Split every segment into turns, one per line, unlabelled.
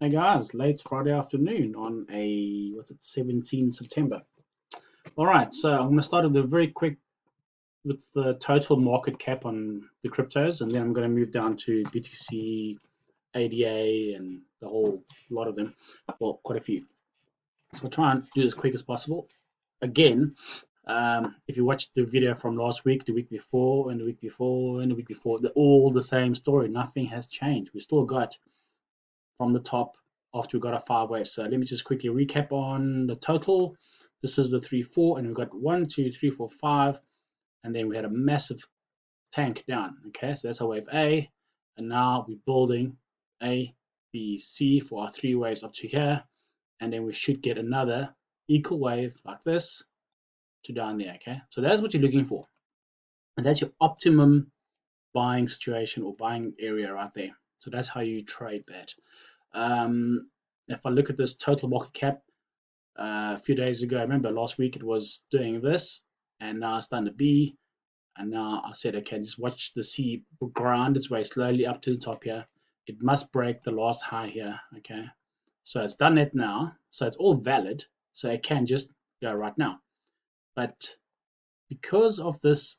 Hey guys, late Friday afternoon on a 17 September. All right, so I'm going to start with a very quick with the total market cap on the cryptos, and then I'm going to move down to BTC, ADA, and the whole lot of them. Well, quite a few. So I'll try and do this as quick as possible. Again, if you watched the video from last week, the week before, and the week before, and the week before, they're all the same story. Nothing has changed. We still got from the top after we got our 5 waves. So let me just quickly recap on the total. This is the 3, 4, and we've got 1, 2, 3, 4, 5, and then we had a massive tank down. Okay, so that's our wave A, and now we're building A, B, C for our 3 waves up to here, and then we should get another equal wave like this to down there. Okay, so that's what you're looking for, and that's your optimum buying situation or buying area right there. So that's how you trade that. If I look at this total market cap, a few days ago, I remember last week it was doing this, and now it's done the B, and now I said, okay, just watch the C grind its way slowly up to the top here. It must break the last high here, okay? So it's done it now, so it's all valid, so it can just go right now. But because of this,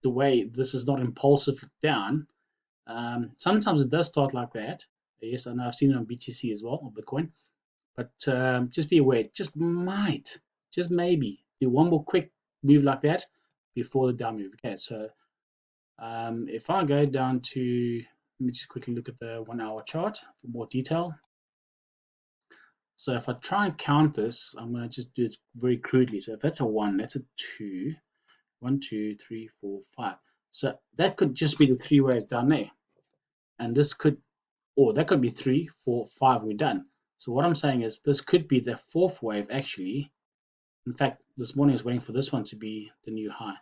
the way this is not impulsive down, sometimes it does start like that. Yes, I know I've seen it on BTC as well, or Bitcoin. But just be aware, just might, just maybe, do one more quick move like that before the down move. Okay, so if I go down to, let me just quickly look at the 1 hour chart for more detail. So if I try and count this, I'm going to just do it very crudely. So if that's a 1, that's a 2. 1, 2, 3, 4, 5. So that could just be the 3 waves down there. And this could, or that could be 3, 4, 5, we're done. So what I'm saying is this could be the 4th wave actually. In fact, this morning I was waiting for this one to be the new high.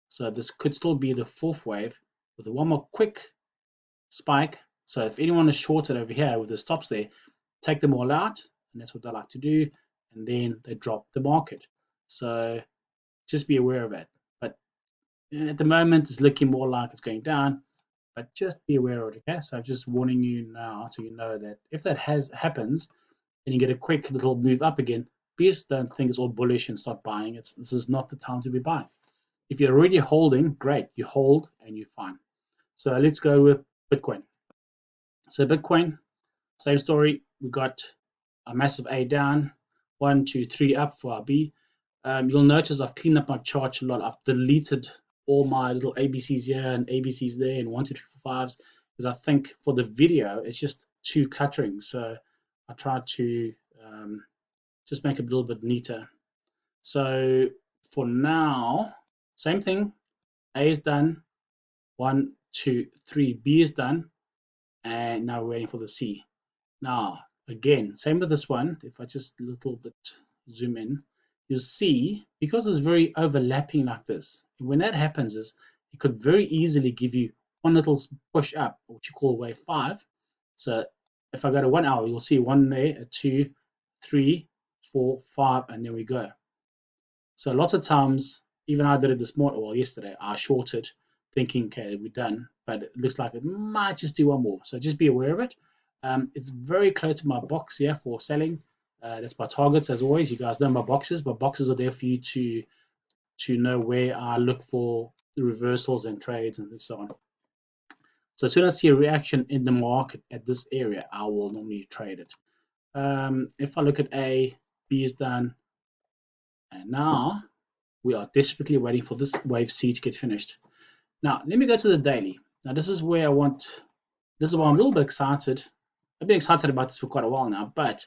So this could still be the 4th wave with one more quick spike. So if anyone is shorted over here with the stops there, take them all out, and that's what they like to do, and then they drop the market. So just be aware of it. But at the moment, it's looking more like it's going down, but just be aware of it, okay? So I'm just warning you now so you know that if that happens, and you get a quick little move up again, please don't think it's all bullish and start buying. This is not the time to be buying. If you're already holding, great, you hold and you're fine. So let's go with Bitcoin. So Bitcoin, same story. We got a massive A down, 1, 2, 3 up for our B. You'll notice I've cleaned up my chart a lot. I've deleted all my little ABCs here and ABCs there and 1, 2, 3, 4, 5s because I think for the video it's just too cluttering. So I tried to just make it a little bit neater. So for now, same thing. A is done. 1, 2, 3. B is done. And now we're waiting for the C. Now, again, same with this one. If I just a little bit zoom in, you'll see, because it's very overlapping like this, when that happens is it could very easily give you one little push up, what you call wave 5. So if I go to 1 hour, you'll see 1 there, a 2, 3, 4, 5, and then we go. So lots of times, even I did it this morning, well, yesterday, I shorted thinking, okay, we're done, but it looks like it might just do one more. So just be aware of it. It's very close to my box here for selling. That's my targets, as always. You guys know my boxes. My boxes are there for you to know where I look for the reversals and trades and so on. So as soon as I see a reaction in the market at this area, I will normally trade it. If I look at A, B is done, and now we are desperately waiting for this wave C to get finished. Now, let me go to the daily. Now, this is where this is why I'm a little bit excited. I've been excited about this for quite a while now, but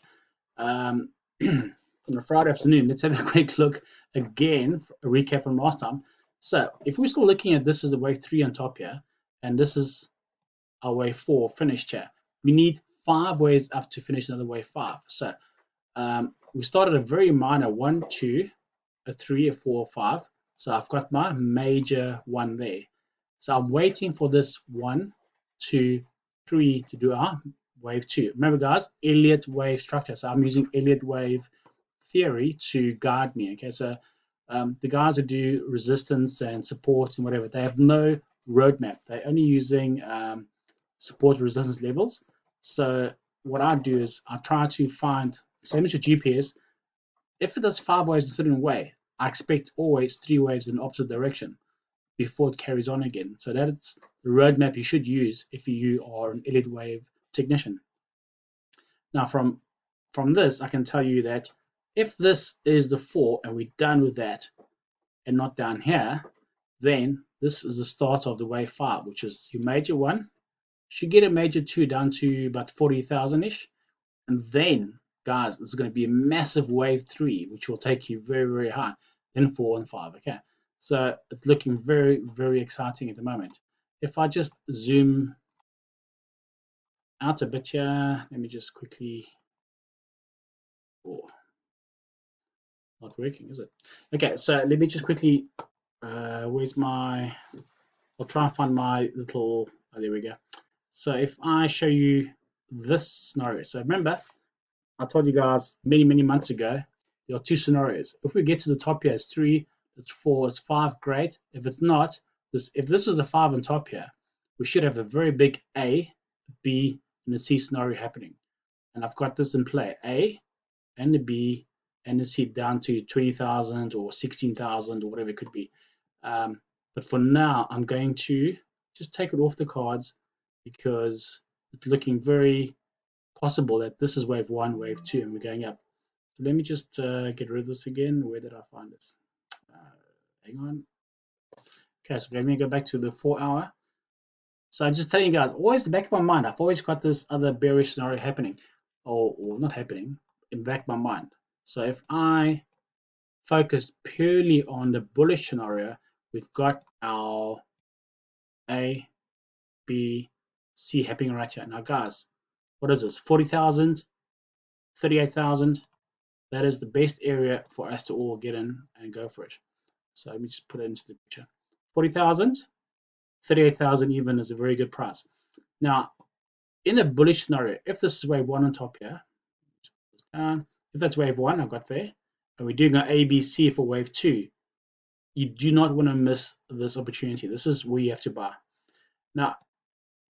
on a Friday afternoon, let's have a quick look again, a recap from last time. So if we're still looking at this as the wave 3 on top here, and this is our wave 4 finished here, we need 5 waves up to finish another wave 5. So we started a very minor 1, 2, a 3, a 4, a 5. So I've got my major one there. So I'm waiting for this 1, 2, 3 to do our wave 2. Remember, guys, Elliott wave structure. So I'm using Elliott wave theory to guide me. Okay, so the guys who do resistance and support and whatever, they have no roadmap. They're only using support resistance levels. So what I do is I try to find, same as your GPS, if it does 5 waves a certain way, I expect always 3 waves in the opposite direction before it carries on again. So that's the roadmap you should use if you are an elite wave technician. Now from this, I can tell you that if this is the 4 and we're done with that and not down here, then this is the start of the wave 5, which is your major 1, should get a major 2 down to about 40,000-ish. And then, guys, this is going to be a massive wave 3, which will take you very, very high. Then 4 and 5, okay? So it's looking very, very exciting at the moment. If I just zoom out a bit here, let me just quickly, oh, not working, is it? Okay, so let me just quickly, where's my, I'll try and find my little, oh, there we go. So if I show you this scenario, so remember, I told you guys many, many months ago, there are 2 scenarios. If we get to the top here, it's 3, it's 4, it's 5, great. If it's not, if this is the 5 on top here, we should have a very big A, B, and a C scenario happening. And I've got this in play, A and the B and the C down to 20,000 or 16,000 or whatever it could be. But for now, I'm going to just take it off the cards because it's looking very possible that this is wave 1, wave 2, and we're going up. So let me just get rid of this again. Where did I find this? Hang on. Okay, so let me go back to the 4 hour. So I'm just telling you guys, always the back of my mind, I've always got this other bearish scenario happening, or not happening, in the back of my mind. So if I focus purely on the bullish scenario, we've got our A, B, C happening right here. Now, guys, what is this? 40,000, 38,000. That is the best area for us to all get in and go for it. So let me just put it into the picture. 40,000, 38,000 even is a very good price. Now, in a bullish scenario, if this is wave 1 on top here, if that's wave 1 I've got there, and we're doing our ABC for wave 2, you do not want to miss this opportunity. This is where you have to buy. Now,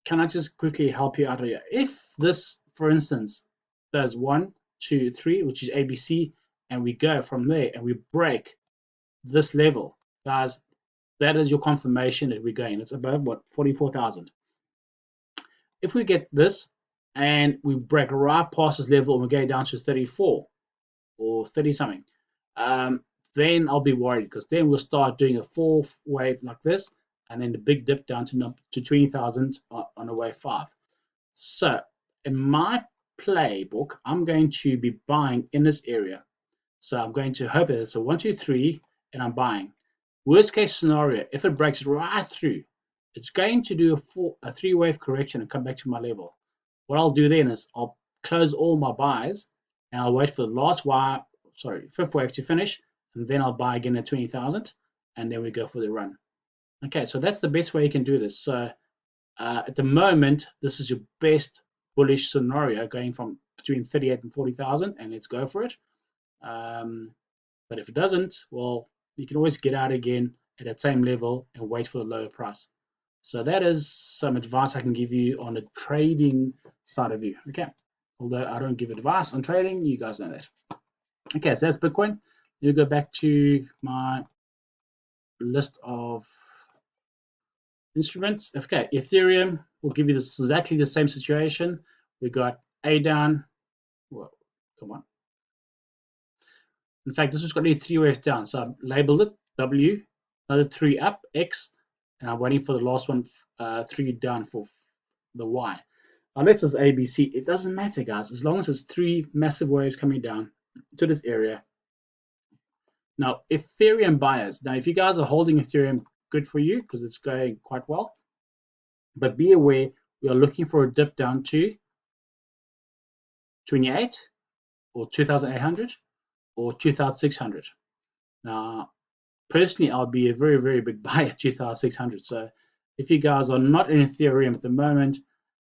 can I just quickly help you out here? If this, for instance, does 1, 2, 3, which is ABC, and we go from there and we break this level, guys, that is your confirmation that we're going. It's above what, 44,000. If we get this and we break right past this level and we go down to 34 or 30 something, then I'll be worried because then we'll start doing a 4th wave like this and then the big dip down to 20,000 on a wave 5. So in my playbook, I'm going to be buying in this area. So I'm going to hope that it's a 1, 2, 3 and I'm buying. Worst case scenario, if it breaks right through, it's going to do a 3 wave correction and come back to my level. What I'll do then is I'll close all my buys and I'll wait for the last wire, 5th wave to finish, and then I'll buy again at 20,000 and then we go for the run. Okay, so that's the best way you can do this. So at the moment, this is your best bullish scenario going from between 38 and 40,000, and let's go for it. But if it doesn't, well, you can always get out again at that same level and wait for the lower price. So that is some advice I can give you on the trading side of you. Okay, although I don't give advice on trading, you guys know that. Okay, so that's Bitcoin. You go back to my list of instruments. Okay, Ethereum will give you this exactly the same situation. We got A down. Well, come on. In fact, this has got 3 waves down. So I've labeled it W, another 3 up, X, and I'm waiting for the last one, 3 down for the Y. Unless it's ABC, it doesn't matter, guys. As long as it's 3 massive waves coming down to this area. Now, Ethereum buyers. Now, if you guys are holding Ethereum, good for you because it's going quite well. But be aware, we are looking for a dip down to 28 or 2,800 or 2,600. Now, personally, I'll be a very, very big buyer at 2,600. So if you guys are not in Ethereum at the moment,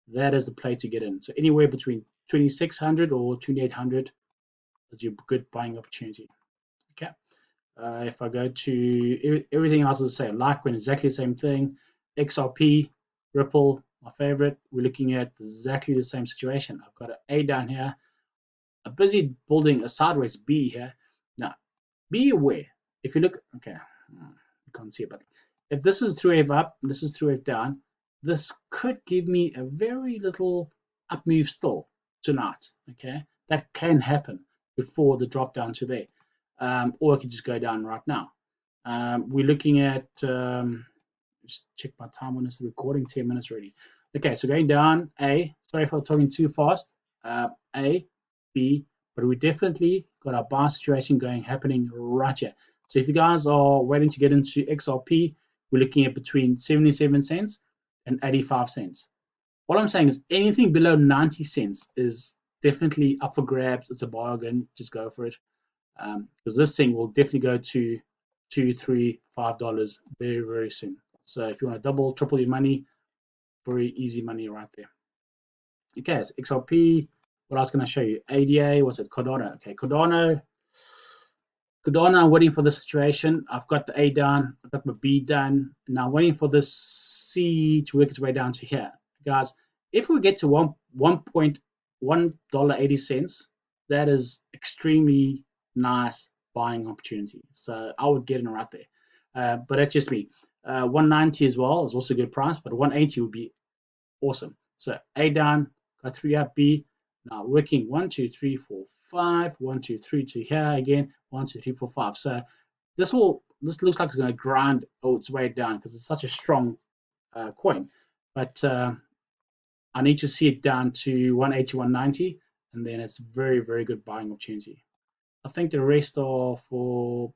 that is the place to get in. So anywhere between 2,600 or 2,800 is your good buying opportunity. Okay. If I go to everything else is the same. Litecoin, exactly the same thing. XRP, Ripple, my favorite. We're looking at exactly the same situation. I've got an A down here, a busy building a sideways B here. Now, be aware. If you look, okay, you can't see it, but if this is 3-wave up, this is 3-wave down, this could give me a very little up move still tonight. Okay, that can happen before the drop down to there, or it could just go down right now. We're looking at just check my time on this recording, 10 minutes already. Okay, so going down, A, sorry for talking too fast, A, B, but we definitely got our buy situation happening right here. So if you guys are waiting to get into XRP, we're looking at between 77 cents and 85 cents. What I'm saying is anything below 90 cents is definitely up for grabs. It's a bargain. Just go for it. Because this thing will definitely go to $2, $3, $5 very, very soon. So if you want to double, triple your money, very easy money right there. Okay, so XRP. What else can I show you? ADA, what's it? Cardano. Okay, Cardano, I'm waiting for this situation. I've got the A down, I've got my B down. Now I'm waiting for this C to work its way down to here. Guys, if we get to $1.80, that is extremely nice buying opportunity. So I would get in right there. But that's just me. 190 as well is also a good price, but 180 would be awesome. So A down, got 3 up, B. Now working 1, 2, 3, 4, 5, 1, 2, 3 to here again, 1, 2, 3, 4, 5. So this looks like it's going to grind its way down because it's such a strong coin. But I need to see it down to 180, 190, and then it's very, very good buying opportunity. I think the rest are for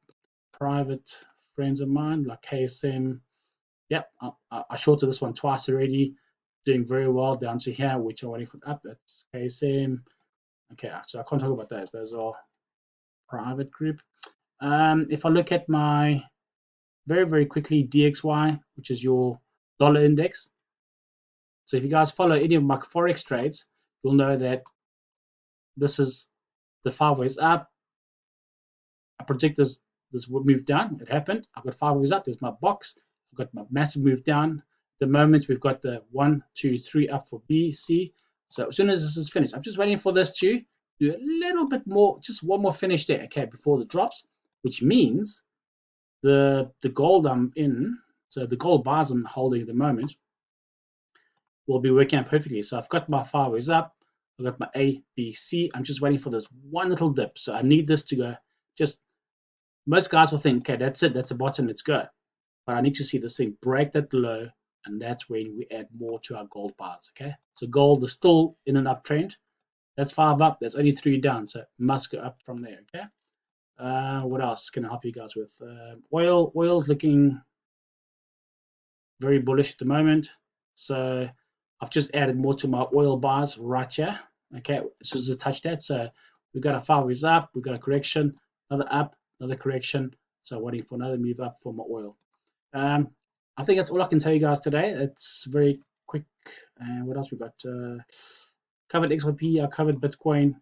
private friends of mine like KSM. Yep, I shorted this one twice already, doing very well down to here, which I'm waiting for up. That's KSM. Okay, so I can't talk about those. Those are private group. If I look at my very, very quickly DXY, which is your dollar index. So if you guys follow any of my Forex trades, you'll know that this is the 5 ways up. I predict this move down. It happened. I've got 5 ways up. There's my box. I've got my massive move down. The moment we've got the 1, 2, 3 up for B, C. So as soon as this is finished, I'm just waiting for this to do a little bit more, just one more finish there, okay, before the drops, which means the gold I'm in, so the gold bars I'm holding at the moment, will be working out perfectly. So I've got my 5 ways up. I've got my A, B, C. I'm just waiting for this one little dip. So I need this to go. Just most guys will think, okay, that's it. That's the bottom. Let's go. But I need to see this thing break that low, and that's when we add more to our gold bars. Okay. So gold is still in an uptrend. That's 5 up. That's only 3 down. So it must go up from there. Okay. What else can I help you guys with? Oil's looking very bullish at the moment. So I've just added more to my oil bars right here. Okay, so just touch that. So we've got a 5 ways up, we've got a correction, another up, another correction. So waiting for another move up for my oil. I think that's all I can tell you guys today. It's very quick. And what else we got? Covered XRP, I covered Bitcoin,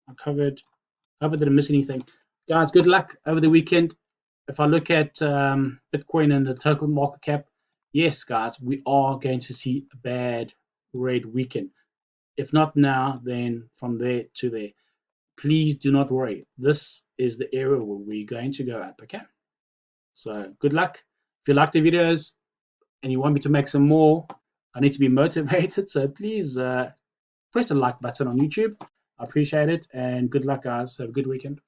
I hope I didn't miss anything. Guys, good luck over the weekend. If I look at Bitcoin and the total market cap, yes, guys, we are going to see a bad red weekend. If not now, then from there to there. Please do not worry. This is the area where we're going to go up, okay? So good luck. If you like the videos and you want me to make some more, I need to be motivated. So please press the like button on YouTube. I appreciate it. And good luck, guys. Have a good weekend.